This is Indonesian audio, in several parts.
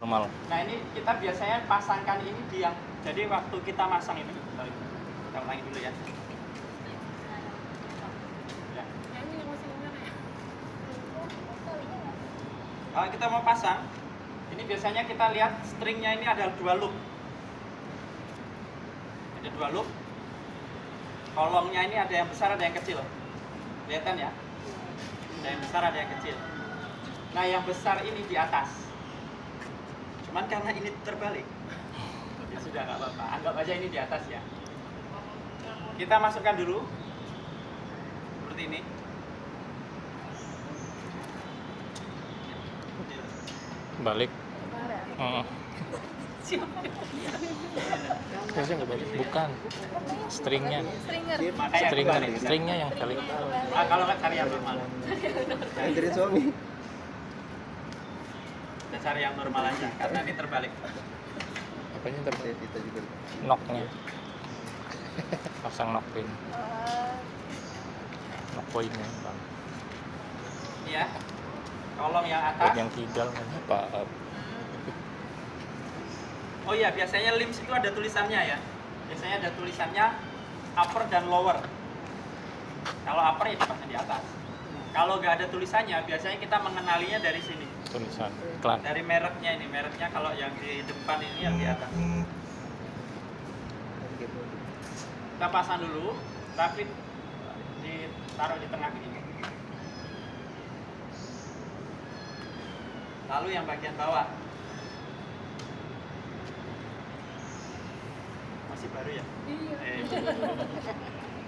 normal. Nah ini kita biasanya pasangkan ini di yang, jadi waktu kita masang ini, sorry, kita ulangi dulu ya. Ya. Kalau kita mau pasang, ini biasanya kita lihat stringnya ini ada 2 loop. Ada 2 loop. Kolomnya ini ada yang besar, ada yang kecil. Kelihatan ya? Ada yang besar, ada yang kecil. Nah yang besar ini di atas. Cuman karena ini terbalik, ya sudah nggak apa-apa. Anggap aja ini di atas ya. Kita masukkan dulu seperti ini. Balik. Biasanya nggak balik. Bukan. Stringnya. Stringnya yang balik. Kalau nggak cari yang normal. Anterin suami. Kita cari yang normal aja, karena ini terbalik. Apanya terbalik? Kita juga. Knocknya. Pasang knock pin. Knock pointnya, Bang. Iya. Kolom yang Buat atas. yang kidal kan apa? Oh iya, biasanya limbs itu ada tulisannya ya. Biasanya ada tulisannya upper dan lower. Kalau upper ya dipasang di atas. Kalau nggak ada tulisannya, biasanya kita mengenalinya dari sini. Tulisan iklan. Dari mereknya ini, mereknya kalau yang di depan ini yang di atas. Kita pasang dulu, tapi ditaruh di tengah ini. Lalu yang bagian bawah. Masih baru ya? Iya.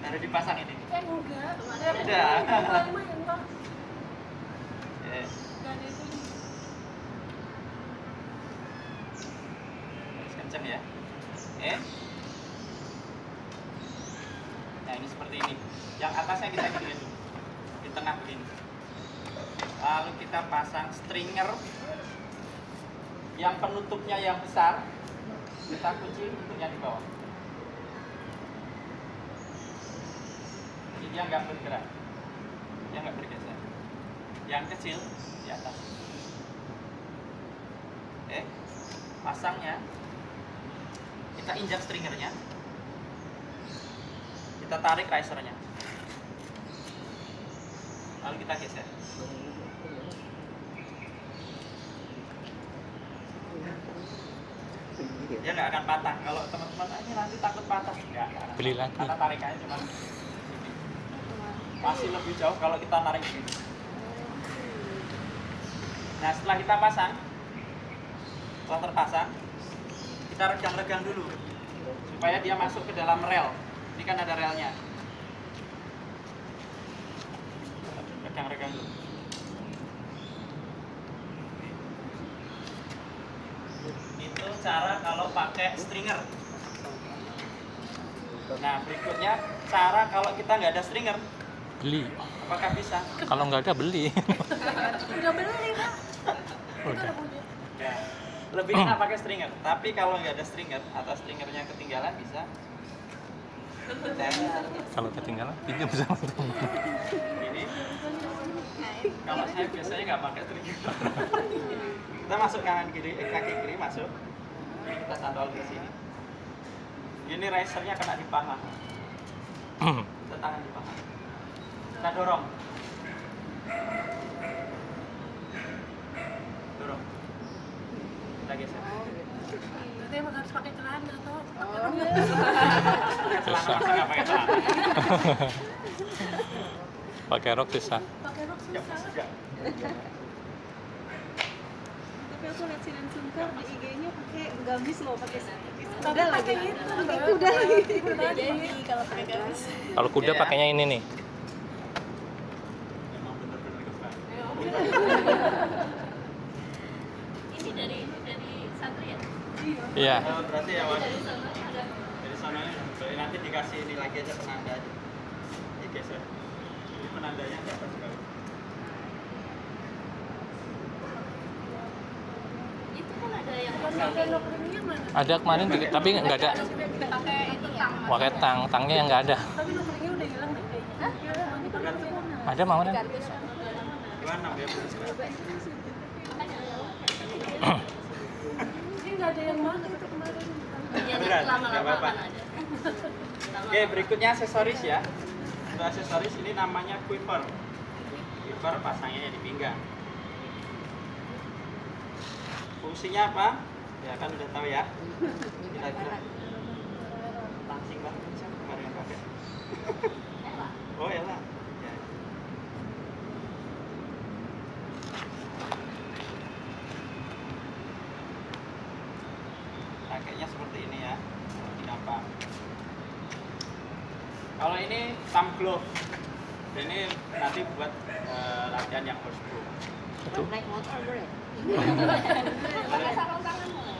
Baru dipasang ini. Enggak. Udah. Lama ya, Pak. Eh, Enggak ada itu. Harus kenceng ya. Nah ini seperti ini. Yang atasnya kita giniin dulu. Di tengah begini. Lalu kita pasang stringer yang penutupnya yang besar. Kita kunci bentuknya di bawah. Jadi dia nggak bergerak, dia nggak bergeser. Yang kecil di atas. Pasangnya. Kita injak stringernya. Kita tarik risernya. Lalu kita geser. Dia nggak akan patah. Kalau teman-teman ini nanti takut patah, nggak akan. Beli lagi. Karena tarikannya cuma ini. Masih lebih jauh kalau kita narik ini. Nah setelah kita pasang, setelah terpasang, kita regang-regang dulu supaya dia masuk ke dalam rel. Ini kan ada relnya. Regang-regang dulu. Itu cara kalau pakai stringer. Nah berikutnya cara kalau kita nggak ada stringer, Beli. apakah bisa? Kalau nggak ada beli. Udah beli, Pak. Udah. Ya, lebih enak pakai stringer. Tapi kalau nggak ada stringer atau stringernya ketinggalan bisa. Kalau ketinggalan pinjam sama teman. Ini. Kalau saya biasanya nggak pakai stringer. Kita masuk kanan kiri, kaki kiri masuk. Ini kita sandal ke sini. Ini risernya kena di paha. Kita tahan di paha. Kita dorong. Dorong. Kita geser. Berarti emang harus pakai celana atau pakai rok? Pakai celana, masa nggak pakai celana? Pakai rok susah. Pakai rok Ya, susah. sudah. Tapi aku lihat Sinan Sungkar di IG-nya pakai gamis loh, pakai Tapi pakai itu, pakai kuda lagi. Jadi kalau pakai gamis. Kalau kuda Ya. pakainya ini nih. Memang benar-benar kebal. Ini dari santri ya? Iya. Berarti ya Wan, dari sananya nanti dikasih ini lagi aja penanda aja. Ini geser. Ini penandanya nggak apa sekali. Itu kan ada yang pakai nokringnya mana? Ada kemarin tapi nggak ada. Pakai itu tang. Pakai tangnya yang nggak ada. Tapi nokringnya udah hilang deh kayaknya. Ini kan nokringnya. Ada mau kan? Gimana ya? yang mana itu kemarin? Iya, Berat, nanti lama-lama nggak apa-apa. akan ada. Oke, berikutnya aksesoris ya. Untuk aksesoris ini namanya quiver. Quiver pasangnya di pinggang. Fungsinya apa? Ya kan udah tahu ya. Kita kira langsing banget siapa kemarin yang pakai. Oh ya lah. Ya. Pakainya seperti ini ya. Gampang. Kalau ini thumb glove. Ini nanti buat latihan yang horseback. Naik motor boleh. Pakai sarung tangan boleh.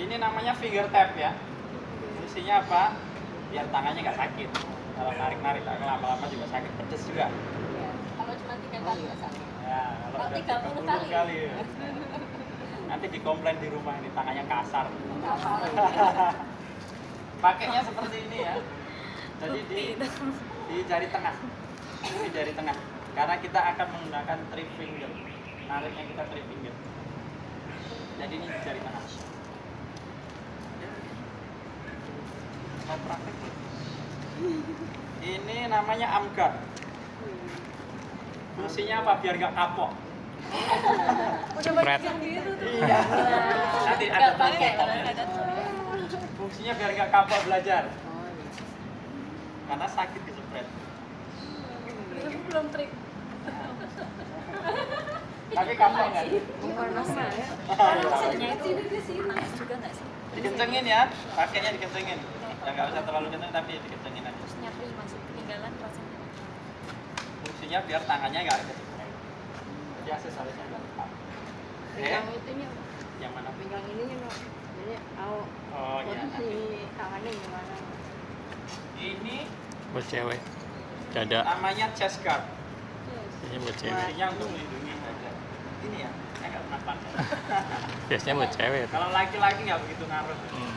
Ini namanya finger tap ya. Fungsinya apa? Biar tangannya nggak sakit. Kalau narik-narik lama-lama juga sakit, pedes juga. Kalau cuma 3 kali nggak sakit. Ya, kalau udah 30 kali. ya. Nanti dikomplain di rumah ini tangannya kasar. Pakainya seperti ini ya. Jadi di jari tengah. Ini jari tengah. Karena kita akan menggunakan three finger. Nariknya kita three finger. Jadi ini jari tengah. Mau praktek ya? Ini namanya arm guard. Fungsinya apa? Biar nggak kapok. Udah banyak Pret. yang gitu tuh. Iya. Nanti ada Nggak pakai foto. kalau nggak ada tuh. Fungsinya biar nggak kapok belajar. Karena sakit disepret. Itu belum trik. Tapi kapok nggak? Masa ya? Maksudnya itu nangis juga nggak sih? Dikencengin ya, pakainya dikencengin. Ya nggak usah terlalu kenceng tapi dikencengin aja. Terus nyapri masuk ketinggalan rasanya. Fungsinya biar tangannya nggak kesepret. Jadi aksesorisnya nggak lengkap. Pinggang itunya, Yang mana? pinggang ininya no. Jadi au Oh iya. posisi tangannya gimana? Ini Buat cewek. Dada. namanya chest guard. Biasanya buat cewek. Fungsinya untuk melindungi saja. Ini ya, saya nggak pernah pakai. Biasanya buat cewek. Kalau laki-laki nggak begitu ngaruh. Hmm.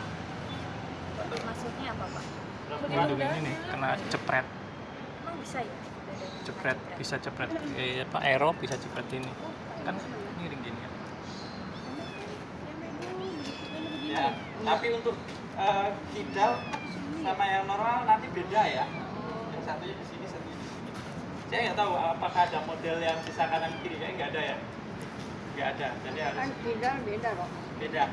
Maksudnya apa, Pak? Melindungi ini nih, kena cepret. Emang bisa ya? Cepret, bisa cepret. Apa aero bisa cepret ini. Kan miring gini kan. Ya, tapi untuk kidal sama yang normal nanti beda ya. Yang satunya di sini, satunya di sini. Saya nggak tahu apakah ada model yang bisa kanan kiri, kayaknya nggak ada ya. Nggak ada, jadi harus Kan kidal beda kok. beda.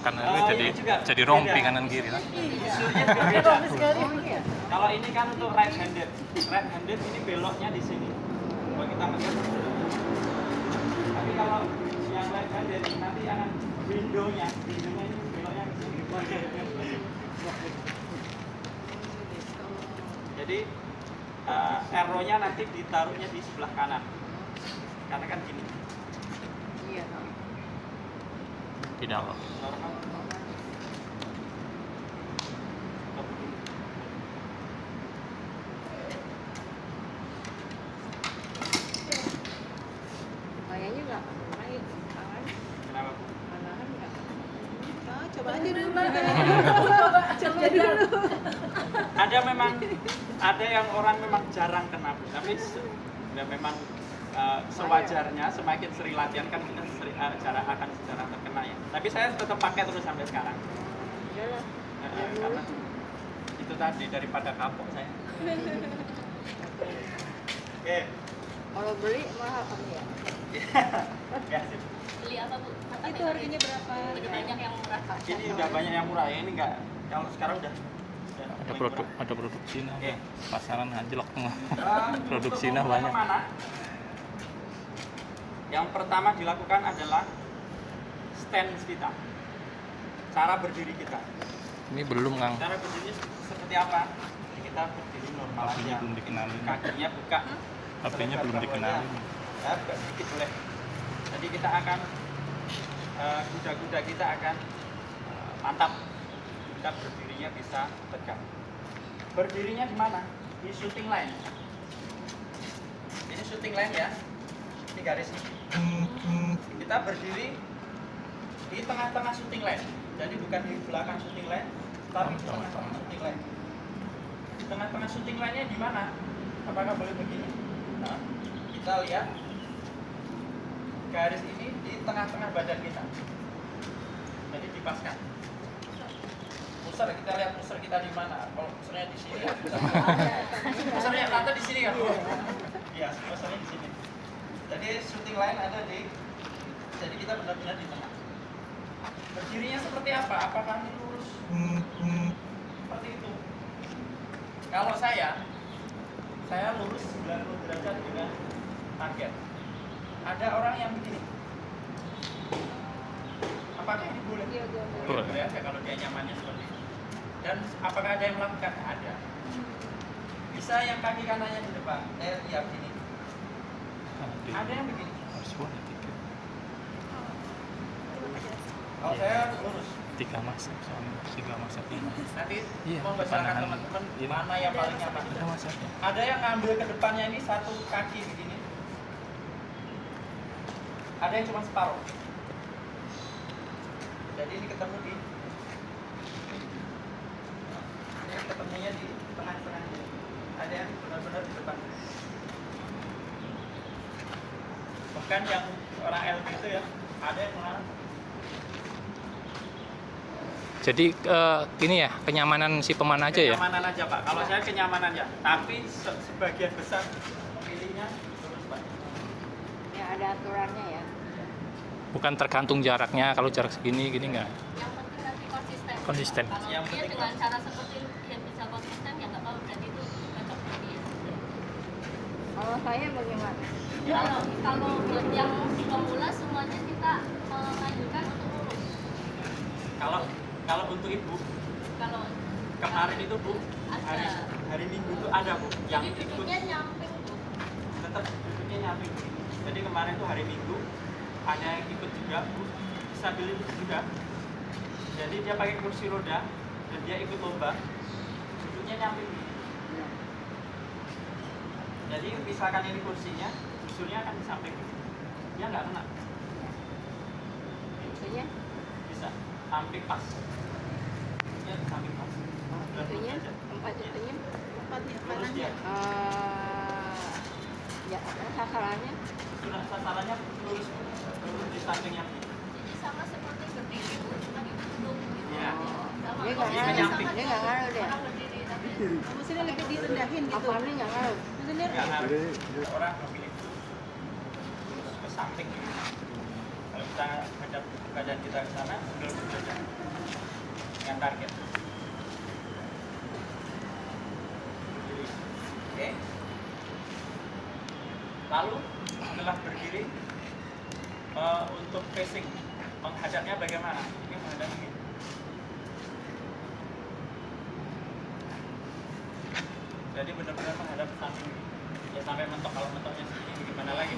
Karena Oh, jadi ini juga jadi rompi beda. kanan kiri kan. Visualnya berbeda. Oh iya. Kalau ini kan untuk right handed. Right handed ini beloknya di sini. Kalau kita melihat tapi kalau yang right handed nanti akan windownya ini beloknya di sini. Jadi arrow-nya nanti ditaruhnya di sebelah kanan. Karena kan gini. Iya. Tidak. Normal. Kayaknya nggak naik tangan, Kenapa? Bu? malahan nggak. Coba aja dulu. Coba dulu. Ada yang orang memang jarang kena, Bu. Tapi ya memang sewajarnya semakin sering latihan kan kita akan jarang terkena ya. Tapi saya tetap pakai terus sampai sekarang. Iyalah. Karena itu tadi daripada kapok saya. Oke. Kalau beli mahal kan ya? Ya, sip. Beli apa, Bu? Itu harganya berapa? Lebih banyak yang murah. Ini udah banyak yang murah ya, ini enggak. Kalau sekarang udah Ada paling produk murah. ada produk Cina. Oke. Pasaran anjlok. Produk Untuk Cina memulai banyak. kemana? Yang pertama dilakukan adalah stance kita. Cara berdiri kita. Ini belum Kang. Cara berdirinya seperti apa? Kita berdiri normal Apinya aja. belum dikenalin. Kakinya buka. Apinya belum dikenalin. Ya, buka sedikit boleh. Jadi kita akan kuda-kuda kita akan mantap. Kita berdirinya bisa tegak. Berdirinya di mana? Di shooting line. Ini shooting line ya. Ini garis ini. Kita berdiri di tengah-tengah shooting line. Jadi bukan di belakang shooting line, tapi di tengah-tengah shooting line. Di tengah-tengah shooting line-nya di mana? Apakah boleh begini? Nah, kita lihat. garis ini di tengah-tengah badan kita. Jadi dipaskan. Pusar, kita lihat pusar kita di mana. Kalau pusarnya di sini, ya, pusarnya rata di sini kan? Iya, pusarnya di sini. Jadi shooting line ada di, jadi kita benar-benar di tengah. Berdirinya seperti apa? Apakah ini lurus? Seperti itu. Kalau saya lurus 90 derajat dengan target. Ada orang yang begini. Apakah ini boleh? Iya, Boleh. Boleh aja kalau dia nyamannya seperti itu. Dan apakah ada yang melakukan? Ada. Bisa yang kaki kanannya di depan. Iya begini. Ada yang begini. Harus boleh Kalau saya lurus. 3 masak soalnya 3 masak ini. Nanti Iya, mau bersama panahan teman-teman ini. mana yang paling nyaman. Ada masaknya. Ada yang ngambil ke depannya ini satu kaki begini. Ada yang cuma separuh. Jadi ini ketemu di ini ketemunya di tengah-tengah ini. Ada yang benar-benar di depan. Bahkan yang orang LB itu ya, ada yang malah Jadi ini ya kenyamanan si pemanah aja ya. kenyamanan aja Pak. Kalau saya kenyamanan ya, tapi sebagian besar memilihnya lurus Pak. Ya ada aturannya ya. Bukan tergantung jaraknya, kalau jarak segini gini enggak. Yang penting nanti konsisten. Konsisten. Kalau Yang dia penting dengan cara seperti itu dia bisa konsisten ya nggak apa-apa, berarti itu cocok untuk dia. Kalau saya bagaimana? Kalau buat yang pemula semuanya kita mengajukan untuk lurus. Kalau untuk ibu Kalau kemarin itu Bu hari Minggu itu ada Bu yang jadi ikut duduknya nyamping tuh. tetap duduknya nyamping. Jadi kemarin itu hari Minggu ada yang ikut juga Bu, disabilitas juga. Jadi dia pakai kursi roda dan dia ikut lomba, duduknya nyamping. Jadi misalkan ini kursinya, busurnya akan di samping, dia nggak kena. Itunya, Bisa samping pas, dia di samping pas. itunya, tempat itunya. Lurus dia. Ya, apa sasarannya? Sudah sasarannya lurus di sampingnya. Jadi sama seperti berdiri Bu, cuma duduk gitu. Iya. Sama Dia nggak Posisinya ngaruh, nyamping. dia nggak ngaruh deh. orang berdiri tapi Maksudnya lebih direndahin gitu. Apanya nggak ngaruh? Maksudnya Nggak harus orang memilih lurus ke samping. Kalau kita hadap badan kita ke sana, lurus saja dengan target. Oke. Lalu setelah berdiri untuk facing menghadapnya bagaimana? Ini menghadap ini. Jadi benar-benar menghadap ke samping. Ya sampai mentok, kalau mentoknya segini gimana lagi?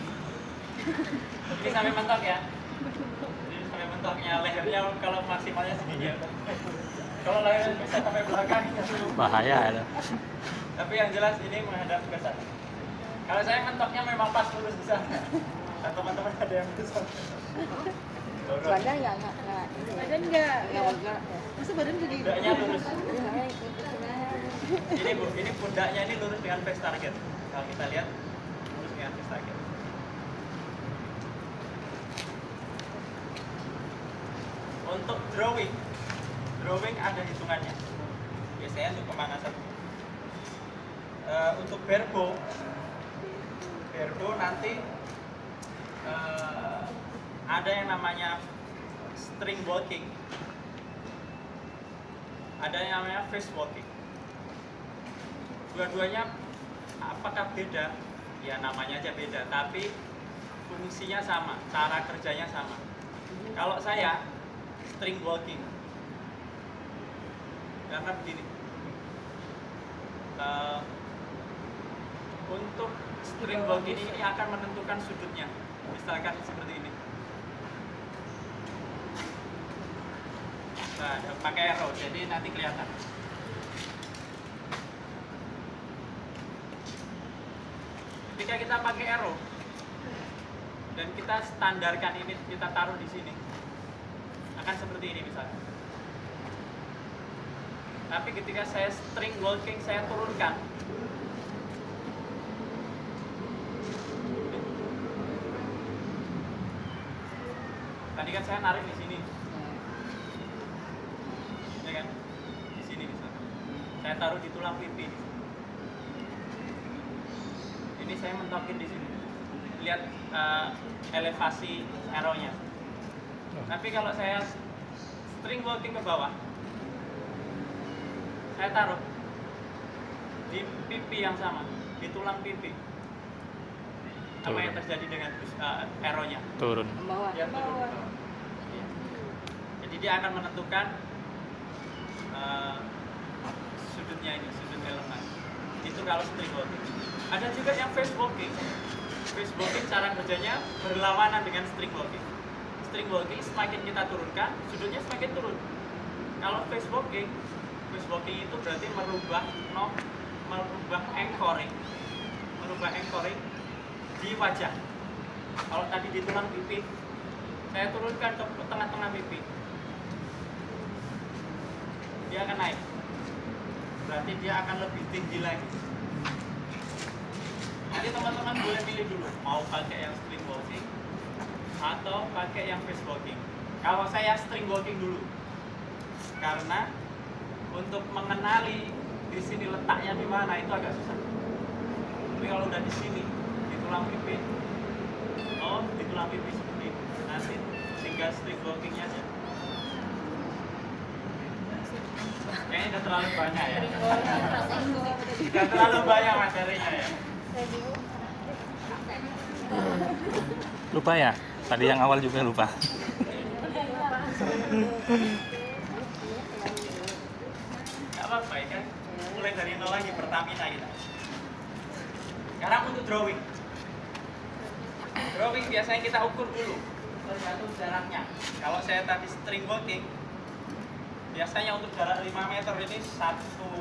Ini sampai mentok ya. Jadi sampai mentoknya lehernya kalau maksimalnya segini ya. Kalau lehernya bisa sampai belakang ya. Bahaya ada. Tapi yang jelas ini menghadap ke sana. Kalau saya mentoknya memang pas lurus di sana. Dan teman-teman ada yang bisa. badan nggak ini. Badan nggak Nggak. masa badan jadi Pundaknya lurus. Dia nggak ikut sebenarnya. Ini Bu, ini pundaknya ini lurus dengan face target. Kalau kita lihat lurus dengan face target. Untuk drawing ada hitungannya. Biasanya untuk pemanasan. Untuk berbo nanti ada yang namanya string walking, ada yang namanya face walking. Dua-duanya apakah beda? Ya namanya aja beda, tapi fungsinya sama, cara kerjanya sama. Kalau saya string walking, karena begini, untuk string walking ini akan menentukan sudutnya, misalkan seperti ini. Nah, pakai arrow, jadi nanti kelihatan. Ketika kita pakai arrow dan kita standarkan ini, kita taruh di sini, akan seperti ini misalnya. Tapi ketika saya string walking, saya turunkan, Tadi kan saya narik di sini. Ya kan? Di sini misalnya. Saya taruh di tulang pipi. Ini saya mentokin di sini. Lihat elevasi arrownya. Tapi kalau saya string walking ke bawah, saya taruh di pipi yang sama, di tulang pipi. Apa yang terjadi dengan arrownya? Turun. Bawah. Dia turun. Iya. Jadi dia akan menentukan sudutnya ini, sudut elemen. Itu kalau string walking. Ada juga yang face walking. Face walking cara kerjanya berlawanan dengan string walking. String walking semakin kita turunkan, sudutnya semakin turun. Kalau face walking itu berarti merubah anchoring di wajah. Kalau tadi di tulang pipi, saya turunkan ke tengah-tengah pipi, dia akan naik. Berarti dia akan lebih tinggi lagi. Jadi teman-teman boleh pilih dulu, mau pakai yang string walking atau pakai yang face walking. Kalau saya string walking dulu, karena untuk mengenali di sini letaknya di mana itu agak susah. Tapi kalau udah di sini, di tulang pipi, di tulang pipi seperti itu, nanti tinggal string walkingnya aja. Kayaknya udah terlalu banyak ya. Udah terlalu banyak materinya ya. Lupa ya? Tadi yang awal juga lupa. Gak apa-apa ya kan? Mulai dari nol lagi, Pertamina kita. Sekarang untuk drawing. Drawing biasanya kita ukur dulu tergantung jaraknya. Kalau saya tadi string walking, biasanya untuk jarak 5 meter ini satu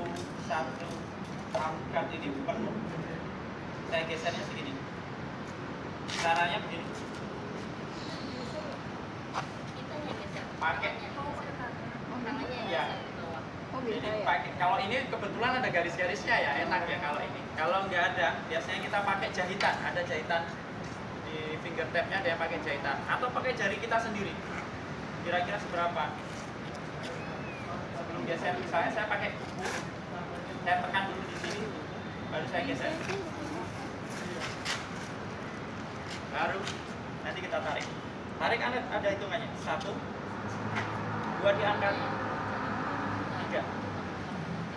rangkat ini penuh. Saya gesernya segini. Caranya begini. Pakai. Ya. Jadi pakai. Kalau ini kebetulan ada garis-garisnya ya, enak ya kalau ini. Kalau nggak ada, biasanya kita pakai jahitan. Ada jahitan di fingertipnya, ada yang pakai jahitan. Atau pakai jari kita sendiri. Kira-kira seberapa? Sebelum geser, misalnya saya pakai kuku, saya tekan dulu di sini, baru saya geser. Baru nanti kita tarik. Tarik ada hitungannya. 1, 2 diangkat, 3.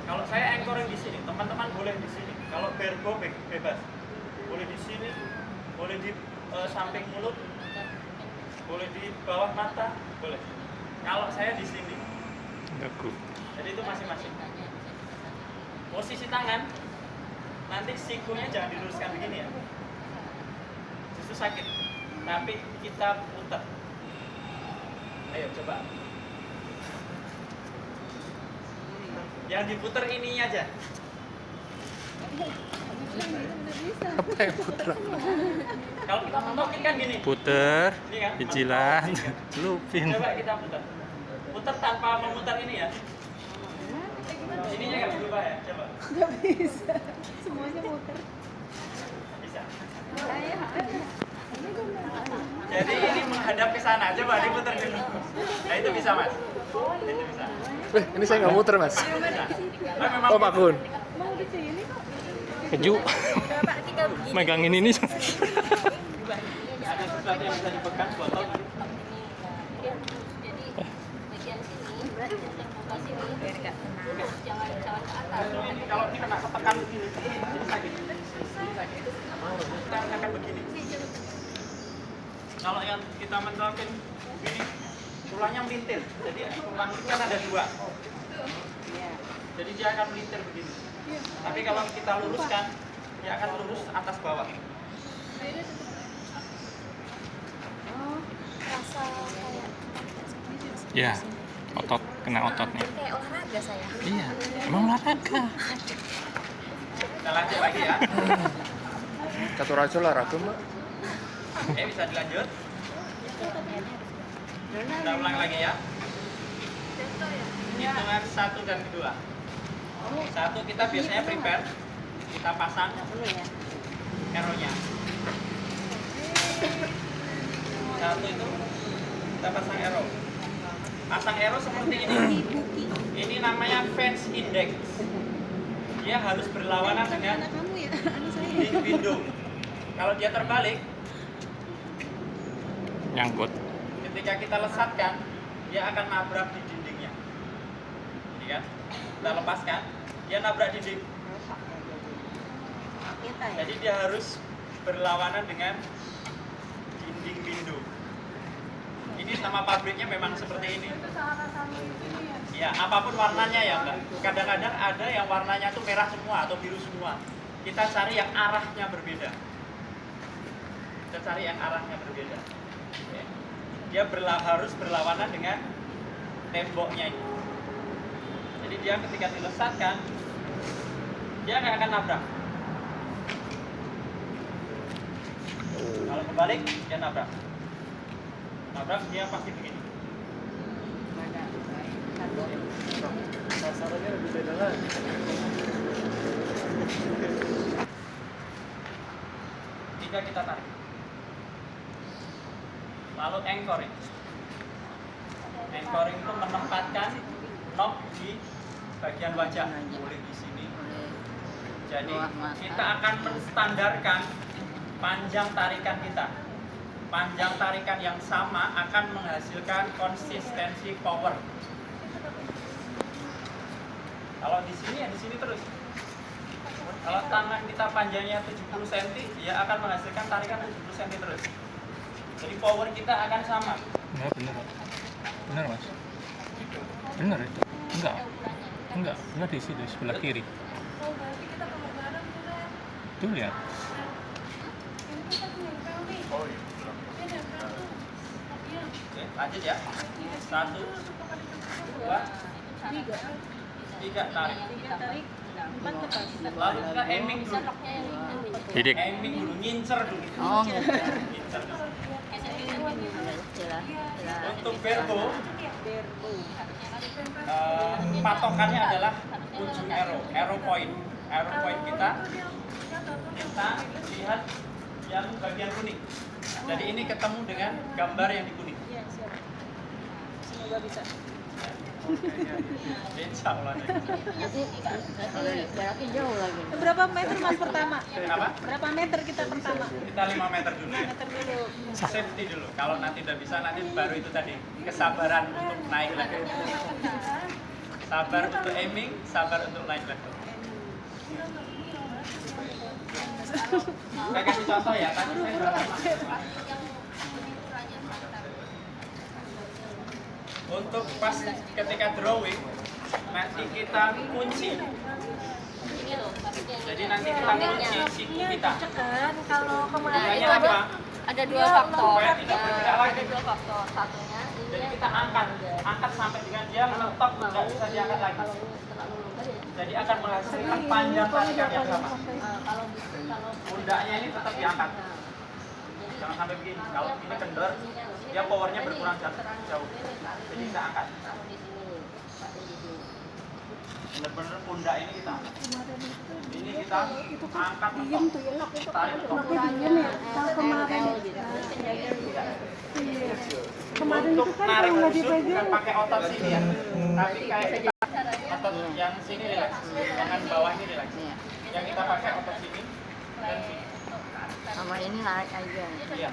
Kalau saya anchoring di sini, teman-teman boleh di sini. Kalau bergo bebas, boleh di sini, boleh di samping mulut, boleh di bawah mata, boleh. Kalau saya di sini, jadi itu masing-masing. Posisi tangan, nanti sikunya jangan diluruskan begini ya. Justru sakit, tapi kita putar. Ayo coba. Yang diputar ininya aja. Apa yang puter? Kalau kita mentokin kan gini. Puter, Ini kan? jijilan, Mentokin kan? celupin. Coba kita putar. Putar tanpa memutar ini ya. Ininya nggak berubah ya, coba. Nggak bisa. Semuanya muter. Bisa. Saya Jadi ini menghadap ke sana, coba diputar dulu. Nah itu bisa mas. Itu bisa. Ini saya nggak muter mas. Nah, memang Oh Pak Kun. mau di sini kok. Keju. Megangin ini. ada sesuatu yang bisa dipegang botol. Jadi bagian sini, yang buka sini, jangan ke atas. Ini kalau ini kena ketekan begini, ini sakit. Ini sakit. Kita akan begini. Kalau yang kita mentokin begini, tulangnya melintir. Jadi tulang itu kan ada 2. Jadi dia akan melintir begini. Tapi kalau kita luruskan, dia akan lurus atas bawah. Rasa kayak Ya, otot, kena ototnya. kayak olahraga saya. Iya, emang olahraga. Kita lanjut lagi ya. Catur aja olahraga mbak. Bisa dilanjut. Kita ulang lagi ya. Hitungan 1 dan 2. 1 kita biasanya prepare. Kita pasang arrow-nya. 1 itu kita pasang arrow. Pasang arrow seperti ini. Ini namanya fence index. Dia harus berlawanan dengan Anak kamu ya, anak saya. dinding window. Kalau dia terbalik, Nyangkut. ketika kita lesatkan, dia akan nabrak di dindingnya. Ini kan? Kita lepaskan, dia nabrak dinding. Kita ya. Jadi dia harus berlawanan dengan dinding window. Ini nama pabriknya memang seperti ini. Ya, apapun warnanya ya Mbak. Kadang-kadang ada yang warnanya tuh merah semua atau biru semua. Kita cari yang arahnya berbeda. Kita cari yang arahnya berbeda. Oke. Dia harus berlawanan dengan temboknya ini. Jadi dia ketika dilesatkan, dia nggak akan nabrak. Kalau kebalik, dia nabrak. Nabrak dia pasti begini. Sasarannya lebih beda lagi. Tiga kita tarik. Lalu anchoring. Anchoring itu menempatkan knob di bagian wajah, boleh di sini. Jadi kita akan menstandarkan panjang tarikan kita. Panjang tarikan yang sama akan menghasilkan konsistensi power. Kalau di sini ya di sini terus. Kalau tangan kita panjangnya 70 cm, dia akan menghasilkan tarikan 70 cm terus. Jadi power kita akan sama. Enggak bener. Bener Mas. Bener itu. Enggak di situ sebelah kiri. Oh, berarti kita kalau bareng tuh. Tuh lihat. Ini kita nempel nih. Oh iya. Dia nempel tuh. Iya. Oke, lanjut ya. 1, 2, 3 tarik. Tiga tarik, empat lepas. Lalu kita aiming dulu. Didik. Aiming dulu, ngincer dulu. Oh, Ngincer dulu. Untuk verbo, Berbo. patokannya adalah ujung arrow point. Arrow point kita lihat yang bagian kuning. Jadi ini ketemu dengan gambar yang di kuning. Iya, siap. Semoga bisa. Insya Allah. jaraknya jauh lagi. Berapa meter Mas pertama? Kenapa? Berapa meter kita pertama? Kita 5 meter dulu 5 ya. meter dulu. Safety dulu. Kalau nanti udah bisa, nanti baru itu tadi kesabaran untuk naik level. Sabar untuk aiming, sabar untuk naik level. Saya kasih contoh ya. Tadi saya sudah untuk pas ketika drawing, nanti kita kunci. Jadi nanti kita kunci siku kita. Kan kalau kemarin Gunanya apa? Ada dua faktor. Supaya tidak bergerak lagi. Ada dua faktor. Satunya Jadi kita angkat sampai dengan dia menetap, tidak bisa diangkat lagi. kalau terlalu longgar ya. Jadi akan menghasilkan panjang tarikan yang sama. Kalau Pundaknya ini tetap diangkat. Jangan sampai begini. Kalau ini kendor, dia powernya berkurang jauh. Jadi kita angkat. di sini, pakai di sini. Benar-benar pundak ini kita angkat. Ini kita angkat mentok. Tarik mentok. kalau kemarin kemarin Untuk itu kan narik kalau nggak busur bukan dipegang pakai otot sini ya, tapi kayak kita otot yang sini rileks, tangan bawah ini rileks. Yang kita pakai otot sini dan sini. Sama ini narik aja. Iya.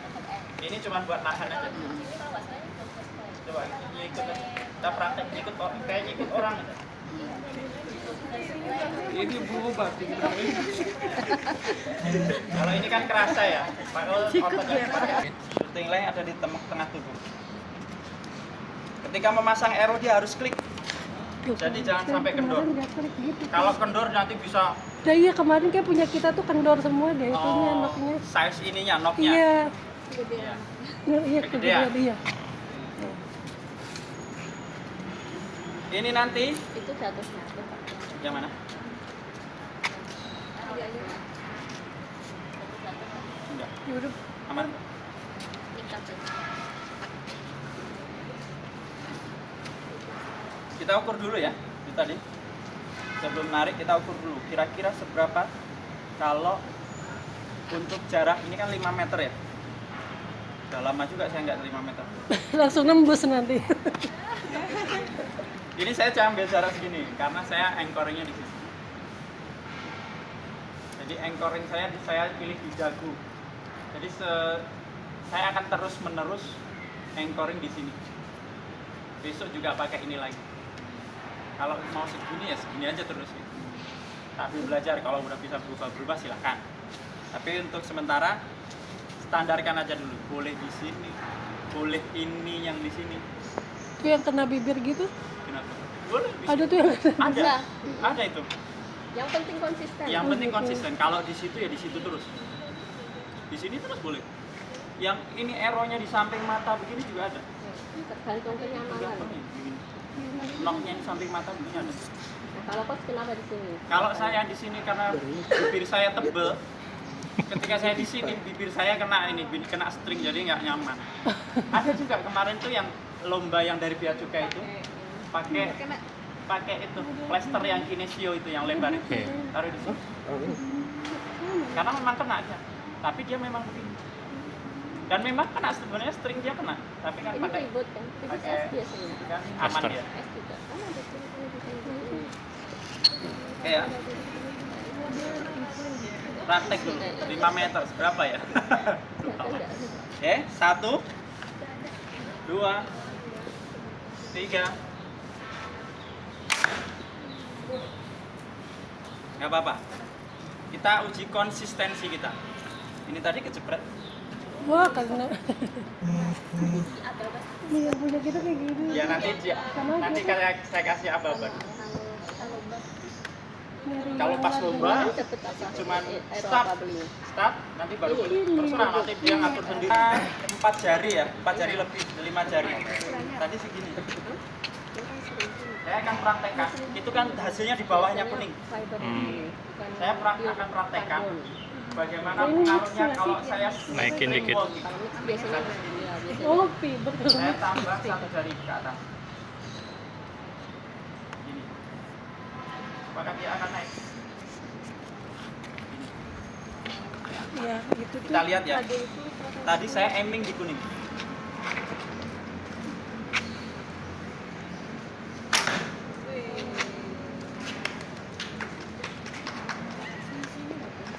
Ini cuma buat nahan aja. Coba ikut aja. Kita praktek ikut kayak ikut orang aja. Ini berubah Kalau ini kan kerasa ya. Kalau otot yang dipakai shooting line ada di tengah tubuh. Ketika memasang arrow dia harus klik. Jadi jangan sampai kendor. Kemarin nggak klik gitu. Kalau kendor nanti bisa Nah, iya kemarin kayak punya kita tuh kendor semua deh itunya knocknya. size ininya, knocknya. Iya. Iya. Iya Kegedean. kegedean iya. Ini nanti Itu jatuhnya. yang mana? Enggak, Yaudah. aman. Kita ukur dulu ya, itu tadi. Sebelum narik kita ukur dulu. Kira-kira seberapa kalau untuk jarak ini kan 5 meter ya. Udah lama juga saya nggak 5 meter. Langsung nembus nanti. Ini saya ambil jarak segini karena saya anchoringnya di sini. Jadi anchoring saya pilih di dagu. Jadi saya akan terus menerus anchoring di sini. Besok juga pakai ini lagi. Kalau mau segini ya segini aja terus. Tapi belajar kalau udah bisa berubah silahkan. Tapi untuk sementara standarkan aja dulu. Boleh di sini, boleh ini yang di sini. Itu yang kena bibir gitu? Kenapa? Boleh. Bisa. Ada tuh yang Ada itu. Yang penting konsisten. Yang penting konsisten. Kalau di situ ya di situ terus. Di sini terus boleh. Yang ini arrow-nya di samping mata begini juga ada. Tergantung kenyamanan. Locknya di samping mata begini ada. Nah, kalau coach kenapa di sini? Kalau saya di sini karena bibir saya tebel, ketika saya di sini bibir saya kena string jadi nggak nyaman. Ada juga kemarin tuh yang lomba yang dari Bea Cukai itu pakai itu plester yang kinesio itu yang lebar itu taruh di sini. Karena memang kena aja, tapi dia memang begini. Dan memang kena sebenarnya string dia kena, tapi kan Ini pakai ribut kan? Ribut S biasanya. kan aman Plester. dia. S juga. Kan ada string. Oke ya. Praktek dulu 5 meter berapa ya? Oke, 1 2 3. Nggak apa-apa. Kita uji konsistensi kita. Ini tadi kejepret. Wah, karena ini yang punya kita kayak gini. Ya nanti saya kasih apa-apa. Kalau pas lomba cuman start nanti baru terserah nanti dia ngatur sendiri. 4 jari ya, 4 jari lebih 5 jari. Tadi segini. Saya akan praktekkan. Itu kan hasilnya di bawahnya kuning. Saya akan praktekkan bagaimana pengaruhnya kalau saya Naikin dikit. Biasanya Oh, betul. Saya tambah 1 jari ke atas. Gini. Maka dia akan naik. Ya, gitu tuh. Kita lihat ya. Tadi saya aiming di kuning.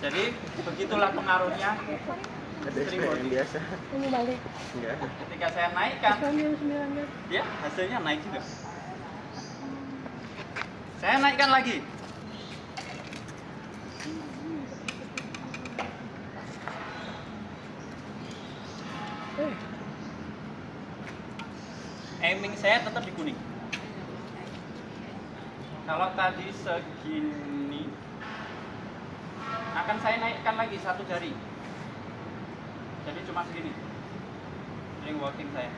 Jadi begitulah pengaruhnya string biasa. Ini balik. Enggak. ketika saya naikkan, Yang 9 ya hasilnya naik juga. Saya naikkan lagi. Aiming saya tetap di kuning. Kalau tadi segini, akan saya naikkan lagi 1 jari. Jadi cuma segini. String walking saya.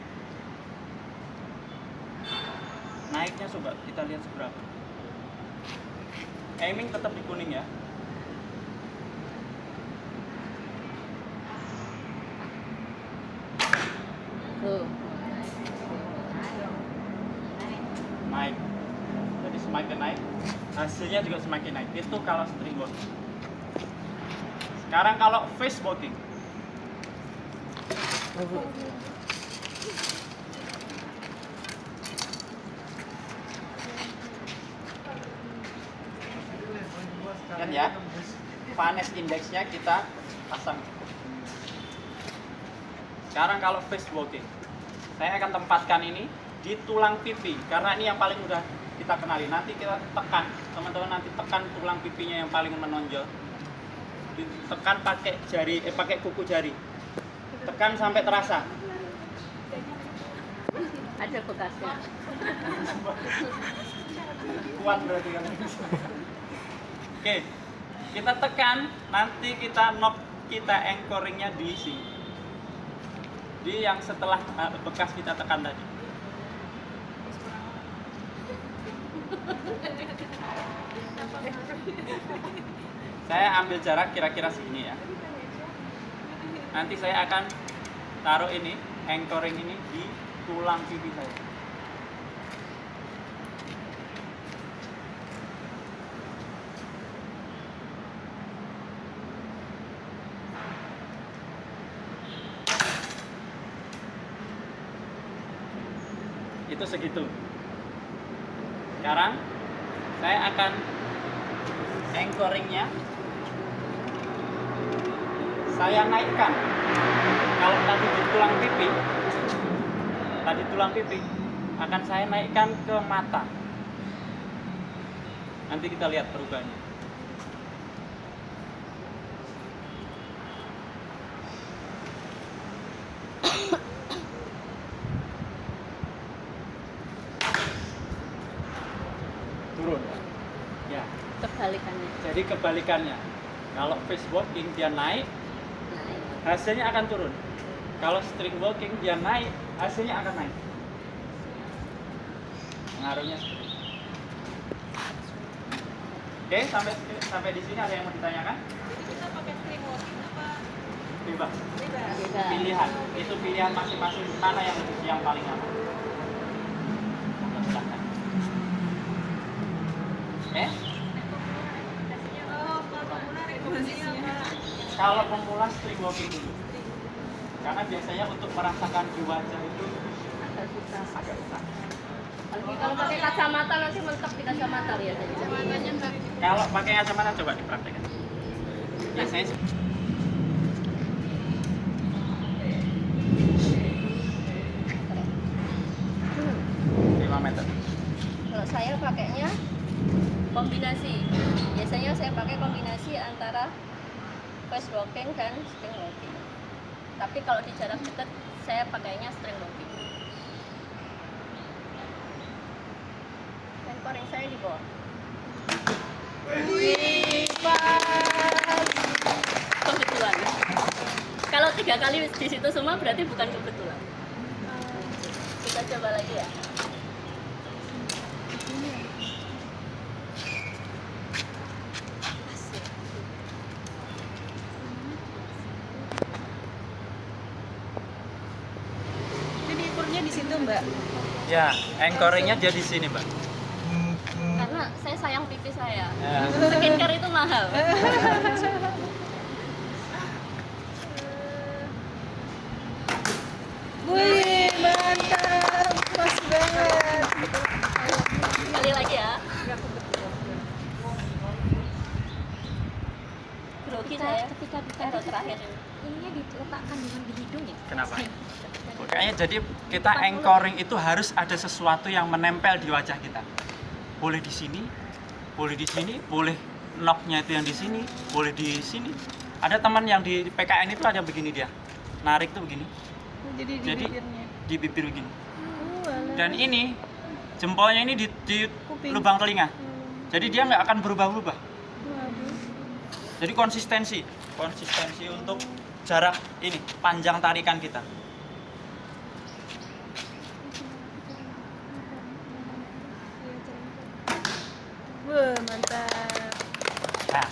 Naiknya coba kita lihat seberapa. Aiming tetap di kuning ya. Naik. Jadi semakin naik, hasilnya juga semakin naik. Itu kalau string walking. Sekarang kalau face walking. Kan ya, Vanes indeksnya kita pasang. Sekarang kalau face walking, saya akan tempatkan ini di tulang pipi karena ini yang paling mudah kita kenali. Nanti kita tekan, teman-teman nanti tekan tulang pipinya yang paling menonjol. Tekan pakai jari, pakai kuku jari. Tekan sampai terasa. ada bekasnya. Kuat berarti kan. Oke, kita tekan, nanti kita knock, kita anchoringnya di sini. Di yang setelah bekas kita tekan tadi. Saya ambil jarak kira-kira segini ya. Nanti saya akan taruh ini, anchoring ini di tulang pipi saya. itu segitu. Sekarang saya akan anchoringnya saya naikkan. Kalau tadi di tulang pipi akan saya naikkan ke mata. Nanti kita lihat perubahannya. Turun. Ya. Kebalikannya. Jadi kebalikannya. Kalau face walking dia naik, hasilnya akan turun. Kalau string walking dia naik, hasilnya akan naik. Pengaruhnya seperti itu. Oke, sampai di sini ada yang mau ditanyakan? Jadi kita pakai string walking apa? Bebas. Bebas. Beda. Pilihan. Itu pilihan masing-masing mana yang paling aman. Silahkan. Oke? Oh, kalau pemula rekomendasinya apa? Kalau pemula string walking dulu. Karena biasanya untuk merasakan di wajah itu Agak susah. agak susah. Kalau pakai kacamata nanti mentok di kacamata biasanya. Kacamatanya enggak. Kalau pakai kacamata coba dipraktekkan. Biasanya 5 meter. Kalau saya pakainya kombinasi. Biasanya saya pakai kombinasi antara face walking dan string walking. Tapi kalau di jarak dekat saya pakainya string walking. Anchoring saya di bawah. Kebetulan. Kalau 3 kali di situ semua berarti bukan kebetulan. Kita coba lagi ya. Jadi diukurnya di situ, Mbak. Ya, anchoringnya dia di sini, Mbak. Karena saya sayang pipi saya. Ya. Skincare itu mahal. Wih, mantap. Pas banget. Sekali lagi ya. Grogi saya. Ketika Terakhir. ininya diletakkan dengan di hidung ya. Kenapa? Makanya jadi kita anchoring itu harus ada sesuatu yang menempel di wajah kita. Boleh di sini, boleh knocknya itu yang di sini, boleh di sini. Ada teman yang di PKN itu ada yang begini dia, narik tuh begini, Jadi di Jadi- bibirnya. di bibir begini. Oh, alah. Dan ini jempolnya ini di Kuping. lubang telinga. Jadi dia nggak akan berubah-ubah. Waduh. Jadi konsistensi untuk jarak ini, panjang tarikan kita. Wah, mantap. Nah,